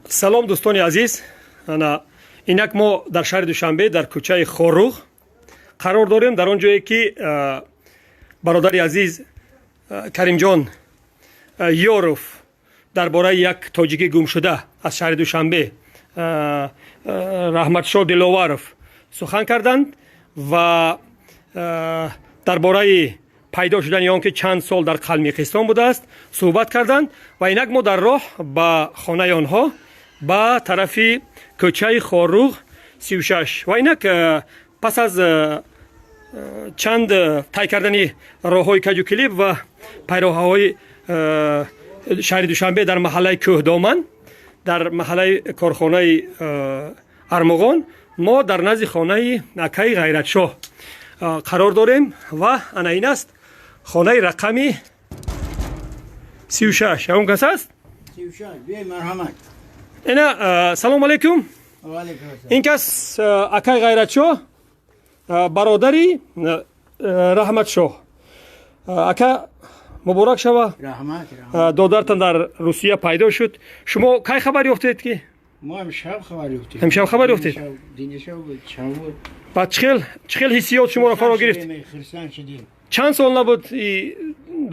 салом дӯстони азиз, инак мо дар шаҳри душанбе дар кӯчаи хоруғ қарор дорем, дар он ҷое ки бародари азиз Каримҷон Ёров дар бораи як тоҷикӣ гумшуда аз шаҳри душанбе Раҳматшоҳ Диловаров сухан карданд ва дар бораи пайдо шудани он ки чанд сол дар Қалмиқистон будааст суҳбат карданд ва инак мо дар роҳ ба хонаи онҳо ба тарафи кӯчаи Хоруғ 36 ва инак пас аз чанд тай кардани роҳҳои каҷу килиб ва пайроҳаҳои шаҳри душанбе дар маҳаллаи Кӯҳдоман дар маҳаллаи корхонаи Армуғон мо дар назди хонаи акаи Ғайратшоҳ қарор дорем ва ана ин аст хонаи рақами 36. Ягон кас аст? 36. Бе марҳамат. Ина салом алейкум. Ва алейкум ассалом. Ин кас акаи Ғайратшоҳ бародари Раҳматшоҳ. Ака муборак шава. Раҳмат. Додаратан дар Русия пайдо шуд. Шумо кай хабар ёфтед ки? Мо амшаб хабар ёфтем. Амшаб хабар ёфтед? Динешав буд, шав буд. Ба чӣ хел ҳиссиёт шуморо фаро гирифт? Хирсан шудем. Чанд сол набуд и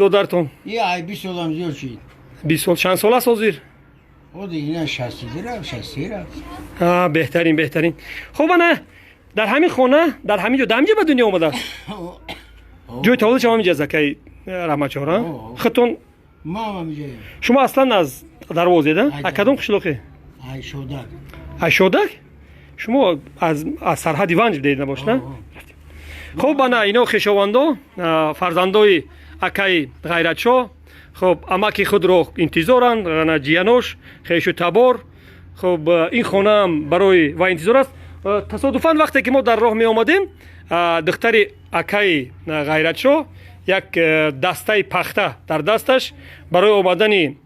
додаратон? Ай 20 солам зиёд шуд. 20 сол. Чанд сол аст ҳозир? О дигина 60 рафт, 60 рафт. Беҳтарин, беҳтарин. Хуб ана дар ҳамин хона, дар ҳамин ҷо дамҷа ба дунё омадааст? ҷои таваллуд шама миҷаз акаи Раҳматшоҳ? Худтон Мама миҷаем. шумо аслан аз Дарвозед? Аз кадом қишлоқе? Ай шодак. Аз Шодак? Шумо аз сарҳади Ванҷ будед набош, на? Хуб ана ино хешовандо, фарзандои акаи Ғайратшоҳ. Хуб амаки худро интизоранд, ана ҷиянош, хешу табор. Хуб ин хонаам барои ва интизор аст. Тасодуфан вақте ки мо дар роҳ меомадем, духтари акаи Ғайратшоҳ як дастаи пахта дар дасташ барои омадани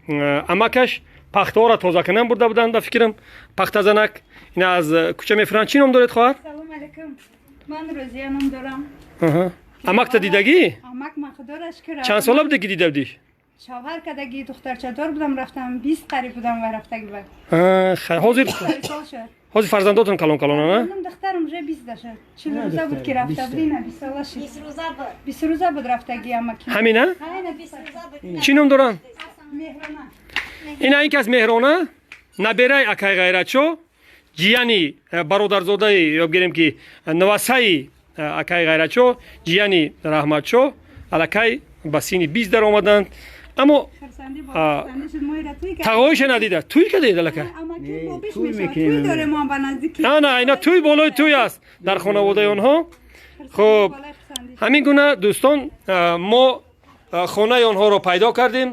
амакаш пахтаҳоро тоза канан бурда буданд ба фикрам. Пахтазанак ина аз кӯча мефиранд. Чӣ ном доред хоҳар? Салом алейкум. Ман Розия ном дорам. Амакта дидагӣ? Амак мақдораш ки Чанд сола буде ки дида будӣ? шавҳар кадаги духтарчадор будам рафтам 20 қариб будам ва рафтаги ба. ҳозир фарзандотон калон-калонана? Ман духтарам уже 20 дашад. 40 рӯза буд ки рафта будина 20 сола шид. 20 рӯза буд рафтаги амаки. Ҳамина? Ҳайна 20 рӯза буд. Чӣ ном доранд? Меҳрона. Ина ин кас Меҳрона, набераи акаи Ғайратшоҳ, ҷияни бародарзодаи ё бигирем ки навасаи акаи Ғайратшоҳ, ҷияни Раҳматшоҳ, алакай ба синни 20 дар омаданд. Аммо тағоиша надида. Туй кадед алакай? Туй дорем мо ба наздики. Ана ина туй болои туй аст дар хонаводаи онҳо. Хуб ҳамин гуна дӯстон мо хонаи онҳоро пайдо кардем.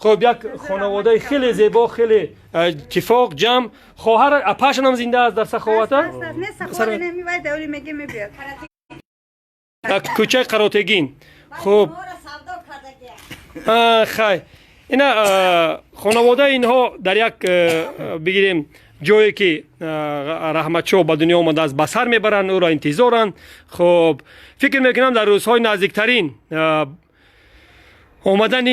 خب یک خانواده خیلی زیبا، خیلی اتفاق جمع. خواهر اپاشون هم زنده است در سخاوته؟ نه سخاوته نمی‌وای دوری میگه میبیاد. کوچه قراتگین. خب خیر اینا خانواده اینها در یک بگیریم جایی که رحمتشاه به دنیا آمده است به سر میبرند، او را انتظارند. خب فکر میکنم در روزهای نزدیکترین آمدن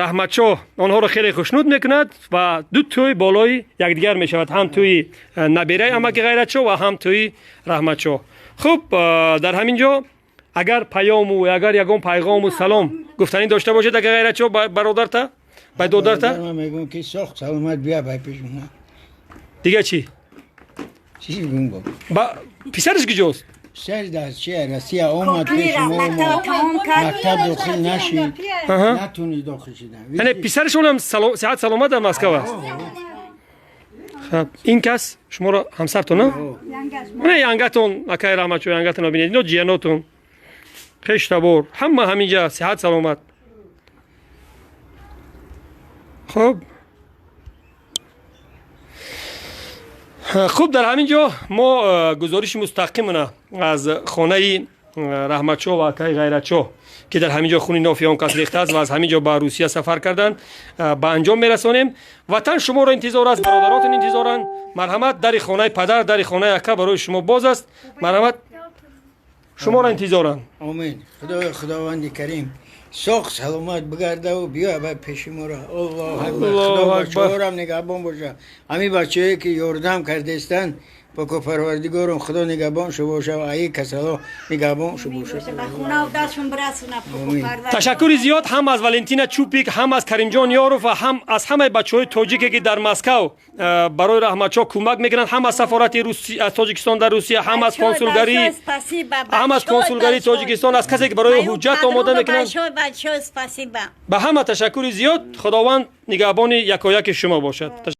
رحمتشاه آنها را خیلی خوشنود میکند و دو توی بالای یکدیگر میشود، هم توی نبیره امک غیرتشاه و هم توی رحمتشاه. خب در همین جا اگر پیام و اگر یگان پیغام و سلام گفتنی داشته باشید اگر غیرتشاه برادرته به دادرته من میگم که ساخت سلامت بیا بای پیش من. دیگه چی؟ چی میگم بابا؟ با پسرش کجاست؟ سر دست چه رسیه آمد پیش ما مکتب داخل نشید نتونی داخل شدن. یعنی پسرشون هم صحت سلامت در مسکو است. خب این کس شما را همسرتون نه؟ نه ینگتون اکای رحمتشاه ینگتون ببینید اینا جیاناتون پیش تبار همه همینجا صحت سلامت. خب خوب در همین جا ما گزارش مستقیمانه از خانه رحمتشاه و اکای غیرتشاه که در همین جا خون نافیان کس ریخته است و از همین جا به روسیه سفر کردند به انجام میرسانیم. وطن شما را انتظار است، برادراتون انتظارند. مرحمت در خانه پدر، در خانه اکا برای شما باز است. مرحمت شما را انتظارم. آمین. خداوند کریم ساخت سلامت بگرده و بیا به پیش ما را. الله اکبر. خدا بچه‌هارم نگهبان باشه. همین بچه‌ای که یاردم کرده استن با که پروردگارم خدا نگهبان شو باشه و ای کسلا نگهبان شو باشه. خونه و دستشون برسونه. تشکر زیاد هم از والنتینا چوپیک، هم از کریم جان یاروف و هم از همه بچه‌های تاجیکی که در مسکو برای رحمتشاه کمک میکنند، هم از سفارت روسیه از تاجیکستان در روسیه، هم از کنسولگری تاجیکستان، از کسی که برای حجت آماده میکنند. به همه تشکر زیاد. خداوند نگهبان یکایک شما باشد.